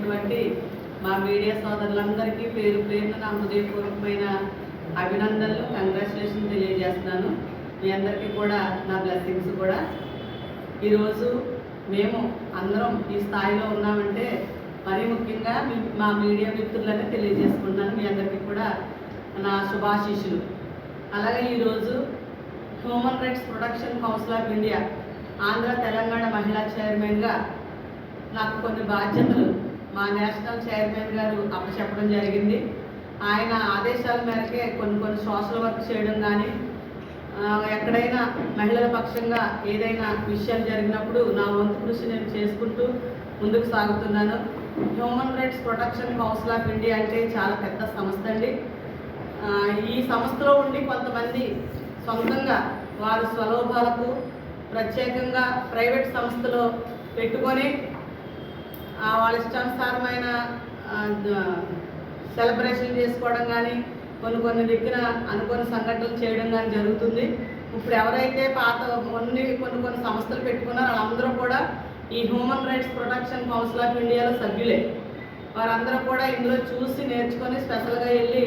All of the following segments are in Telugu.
చేసినటువంటి మా మీడియా సోదరులందరికీ పేరు పేరున నా హృదయపూర్వకమైన అభినందనలు, కంగ్రాచులేషన్ తెలియజేస్తున్నాను. మీ అందరికీ కూడా నా బ్లెస్సింగ్స్ కూడా. ఈరోజు మేము అందరం ఈ స్థాయిలో ఉన్నామంటే మరీ ముఖ్యంగా మా మీడియా మిత్రులనే తెలియజేసుకుంటున్నాను. మీ అందరికీ కూడా నా శుభాశీస్సులు. అలాగే ఈరోజు human rights protection council of India Andhra Telangana మహిళా చైర్మన్గా నాకు కొన్ని బాధ్యతలు మా నేషనల్ చైర్మన్ గారు అప్పచెప్పడం జరిగింది. ఆయన ఆదేశాల మేరకే కొన్ని సోషల్ వర్క్ చేయడం కానీ, ఎక్కడైనా మహిళల పక్షంగా ఏదైనా విషయాలు జరిగినప్పుడు నా వంతు కృషి నేను చేసుకుంటూ ముందుకు సాగుతున్నాను. Human rights protection council of India అంటే చాలా పెద్ద సంస్థ అండి. ఈ సంస్థలో ఉండి కొంతమంది సొంతంగా వారు స్వలోభాలకు ప్రత్యేకంగా ప్రైవేట్ సంస్థలో పెట్టుకొని వాళ్ళ ఇష్టానుసారమైన సెలబ్రేషన్ చేసుకోవడం కానీ, కొన్ని దగ్గర అనుకోని సంఘటనలు చేయడం కానీ జరుగుతుంది. ఇప్పుడు ఎవరైతే పాత కొన్ని సంస్థలు పెట్టుకున్నారో వాళ్ళందరూ కూడా ఈ human rights protection council of ఇండియాలో సభ్యులే. వారందరూ కూడా ఇందులో చూసి నేర్చుకొని స్పెషల్గా వెళ్ళి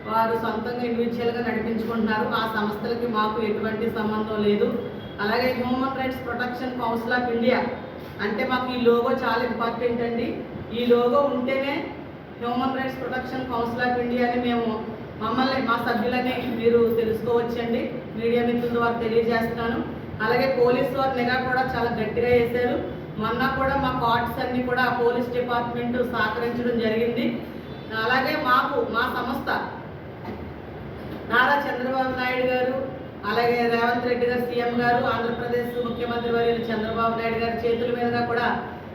వారు సొంతంగా ఇండివిజువల్గా నడిపించుకుంటున్నారు. ఆ సంస్థలకి మాకు ఎటువంటి సంబంధం లేదు. అలాగే human rights protection council of India అంటే మాకు ఈ లోగో చాలా ఇంపార్టెంట్ అండి. ఈ లోగో ఉంటేనే human rights protection council of India అని మమ్మల్ని మా సభ్యులని మీరు తెలుసుకోవచ్చండి. మీడియా మిత్రుల ద్వారా తెలియజేస్తున్నాను. అలాగే పోలీసు వారి నిఘా కూడా చాలా గట్టిగా వేశారు. మొన్న కూడా మా కార్డ్స్ అన్నీ కూడా పోలీస్ డిపార్ట్మెంట్ సహకరించడం జరిగింది. అలాగే మా సంస్థ నారా చంద్రబాబు నాయుడు గారు, అలాగే రేవంత్ రెడ్డి గారు సీఎం గారు, ఆంధ్రప్రదేశ్ ముఖ్యమంత్రి వర్యులు చంద్రబాబు నాయుడు గారి చేతుల మీదుగా కూడా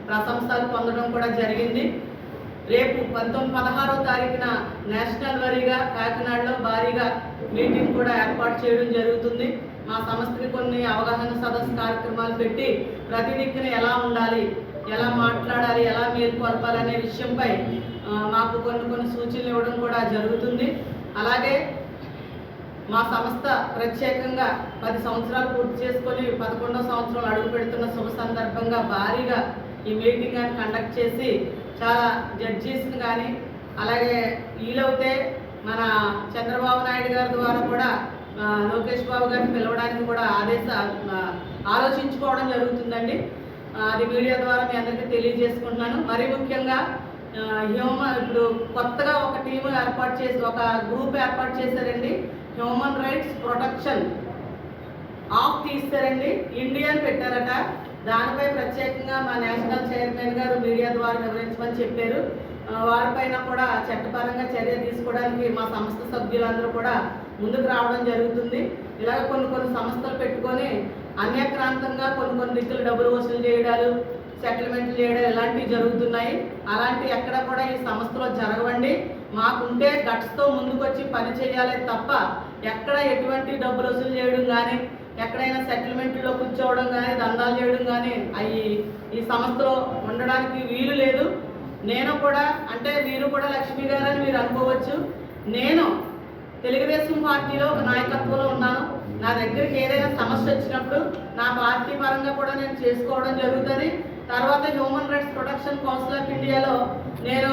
ప్రశంసలు పొందడం కూడా జరిగింది. రేపు 16వ తారీఖున నేషనల్ వారీగా కాకినాడలో భారీగా మీటింగ్ కూడా ఏర్పాటు చేయడం జరుగుతుంది. మా సంస్థకి కొన్ని అవగాహన సదస్సు కార్యక్రమాలు పెట్టి ప్రతి దిక్కున ఎలా ఉండాలి, ఎలా మాట్లాడాలి, ఎలా మేల్కొల్పాలనే విషయంపై మాకు కొన్ని సూచనలు ఇవ్వడం కూడా జరుగుతుంది. అలాగే మా సంస్థ ప్రత్యేకంగా 10 సంవత్సరాలు పూర్తి చేసుకొని 11వ సంవత్సరం అడుగు పెడుతున్న శుభ సందర్భంగా భారీగా ఈ మీటింగ్ అని కండక్ట్ చేసి చాలా జడ్జీస్ని కానీ, అలాగే వీలవుతే మన చంద్రబాబు నాయుడు గారి ద్వారా కూడా లోకేష్ బాబు గారిని పిలవడానికి కూడా ఆలోచించుకోవడం జరుగుతుందండి. అది మీడియా ద్వారా మీ అందరికీ తెలియజేసుకుంటున్నాను. మరీ ముఖ్యంగా ఇప్పుడు కొత్తగా ఒక టీము ఏర్పాటు చేసి ఒక గ్రూప్ ఏర్పాటు చేశారండి. హ్యూమన్ రైట్స్ ప్రొటెక్షన్ ఆఫ్ తీస్తారండి, ఇండియా అని పెట్టారట. దానిపై ప్రత్యేకంగా మా నేషనల్ చైర్మన్ గారు మీడియా ద్వారా వివరించమని చెప్పారు. వారిపైన కూడా చట్టపరంగా చర్య తీసుకోవడానికి మా సంస్థ సభ్యులందరూ కూడా ముందుకు రావడం జరుగుతుంది. ఇలాగ కొన్ని సంస్థలు పెట్టుకొని అన్యక్రాంతంగా కొన్ని దిక్కులు డబ్బులు వసూలు చేయడాలు, సెటిల్మెంట్లు చేయడం ఇలాంటివి జరుగుతున్నాయి. అలాంటివి ఎక్కడ కూడా ఈ సంస్థలో జరగవండి. మాకుంటే గట్స్తో ముందుకొచ్చి పని చేయాలి తప్ప ఎక్కడ ఎటువంటి డబ్బులు వసూలు చేయడం కానీ, ఎక్కడైనా సెటిల్మెంట్లో కూర్చోవడం కానీ, దందాలు చేయడం కానీ అవి ఈ సంస్థలో ఉండడానికి వీలు లేదు. నేను కూడా అంటే మీరు కూడా లక్ష్మి గారు అని మీరు అనుకోవచ్చు. నేను తెలుగుదేశం పార్టీలో నాయకత్వంలో ఉన్నాను. నా దగ్గరికి ఏదైనా సమస్య వచ్చినప్పుడు నా పార్టీ పరంగా కూడా నేను చేసుకోవడం జరుగుతుంది. తర్వాత human rights protection council of ఇండియాలో నేను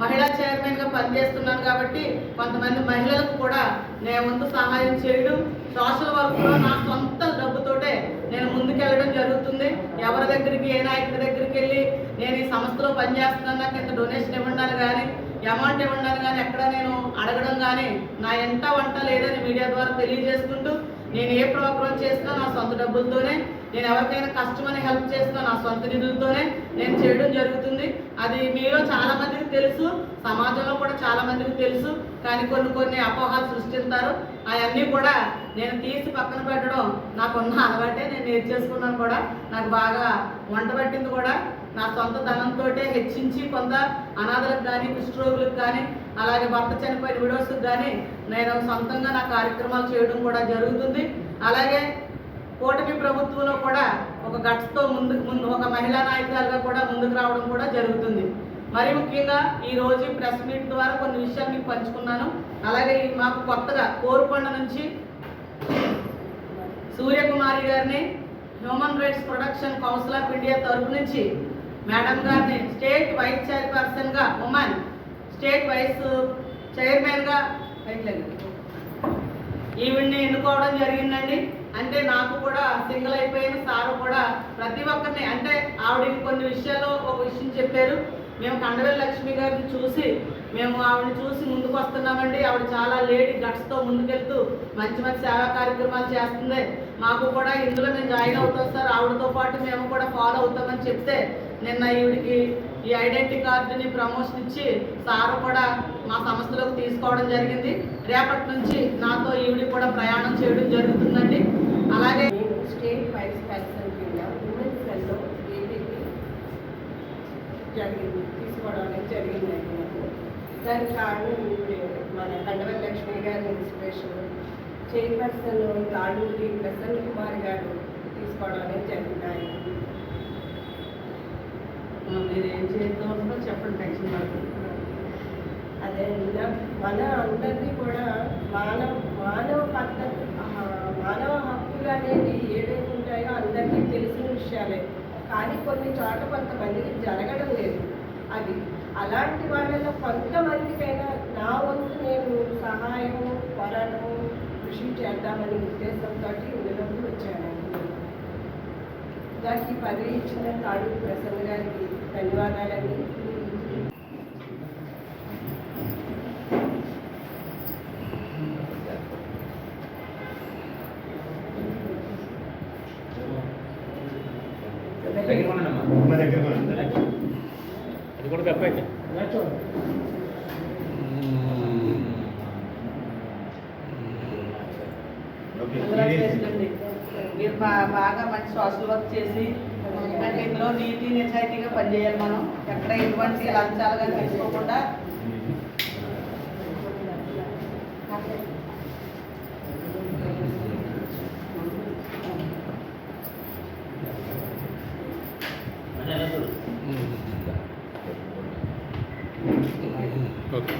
మహిళా చైర్మన్గా పనిచేస్తున్నాను కాబట్టి కొంతమంది మహిళలకు కూడా నేను వంతు సహాయం చేయడం, సోషల్ వర్క్లో నా సొంత డబ్బుతోటే నేను ముందుకెళ్ళడం జరుగుతుంది. ఎవరి దగ్గరికి ఏ నాయకుడి దగ్గరికి వెళ్ళి నేను ఈ సంస్థలో పనిచేస్తున్నాను, నాకు ఇంత డొనేషన్ ఇవ్వండి కానీ, అమౌంట్ ఇవ్వండి కానీ ఎక్కడ నేను అడగడం కానీ నా ఎంట వంట లేదని మీడియా ద్వారా తెలియజేసుకుంటూ, నేను ఏ ప్రోగ్రాం చేసినా నా సొంత డబ్బులతోనే, నేను ఎవరికైనా కష్టమని హెల్ప్ చేసినా నా సొంత నిధులతోనే నేను చేయడం జరుగుతుంది. అది మీలో చాలా మందికి తెలుసు, సమాజంలో కూడా చాలా మందికి తెలుసు. కానీ కొన్ని అపోహలు సృష్టిస్తారు. అవన్నీ కూడా నేను తీసి పక్కన పెట్టడం నాకున్న అలవాటే. నేను నేర్చేసుకున్నాను కూడా. నాకు బాగా వంట పట్టింది కూడా నా సొంత ధనంతో హెచ్చించి కొంత అనాథలకు కానీ, కుష్ఠరోగులకు కానీ, అలాగే భర్త చనిపోయిన విడోస్కి కానీ నేను సొంతంగా నా కార్యక్రమాలు చేయడం కూడా జరుగుతుంది. అలాగే కూటమి ప్రభుత్వంలో కూడా ఒక గట్స్తో ముందు ఒక మహిళా నాయకురాలుగా కూడా ముందుకు రావడం కూడా జరుగుతుంది. మరి ముఖ్యంగా ఈరోజు ప్రెస్ మీట్ ద్వారా కొన్ని విషయాలు మీకు పంచుకున్నాను. అలాగే మాకు కొత్తగా కోరుకొండ నుంచి సూర్యకుమారి గారిని human rights protection council of India తరఫు నుంచి మేడం గారిని స్టేట్ వైస్ చైర్పర్సన్గా ఉమెన్ స్టేట్ వైస్ చైర్మన్గా ఈవిడ్ని ఎన్నుకోవడం జరిగిందండి. అంటే నాకు కూడా సింగిల్ అయిపోయిన సారు కూడా ప్రతి ఒక్కరిని అంటే ఆవిడకి కొన్ని విషయాల్లో ఒక విషయం చెప్పారు. మేము కండవేల లక్ష్మి గారిని చూసి ఆవిడని చూసి ముందుకు వస్తున్నామండి. ఆవిడ చాలా లేడీ గట్స్తో ముందుకెళ్తూ మంచి మంచి సేవా కార్యక్రమాలు చేస్తుంది. మాకు కూడా ఇందులో మేము జాయిన్ అవుతాం సార్, ఆవిడతో పాటు మేము కూడా ఫాలో అవుతామని చెప్తే నిన్న ఈవిడికి ఈ ఐడెంటిటీ కార్డుని ప్రమోషన్ ఇచ్చి సారు కూడా మా సంస్థలోకి తీసుకోవడం జరిగింది. రేపటి నుంచి నాతో ఈవిడి కూడా ప్రయాణం చేయడం జరుగుతుందండి. అలాగే స్టేట్ వైస్ ప్రెసిడెంట్ కింద ఉమెన్స్ సెల్లో ఏపీకి తీసుకోవడం అనేది జరిగిందండి. దానికి కారణం మన కండవేల లక్ష్మి గారి ఇన్స్పిరేషన్, చైర్పర్సన్ తాళూరి ప్రసన్న కుమార్ గారు తీసుకోవడం అనేది జరిగినాయి. మీరు ఏం చేద్దామో చెప్పండి, టెన్షన్ పడుతుంది. అదే మన అందరినీ కూడా మానవ హక్కులు అనేవి ఏవైతే ఉంటాయో అందరికీ తెలిసిన విషయాలే, కానీ కొన్ని చోట కొంతమందికి జరగడం లేదు. అది అలాంటి వాళ్ళలో కొంతమందికైనా నా వంతు నేను సహాయము పోరాటము కృషి చేద్దామనే ఉద్దేశంతో ఇందులోకి వచ్చానండి. దానికి పదవి ఇచ్చిన తాళూరి ప్రసన్న గారికి ధన్యవాదాలండి. అది కూడా తప్పైతే మీరు బాగా మంచి సోషల్ వర్క్ చేసి అంటే ఇందులో నీతి నిజాయితీగా పనిచేయాలి. మనం ఎక్కడ ఎటువంటి లంచాలుగా తీసుకోకుండా ఓకే.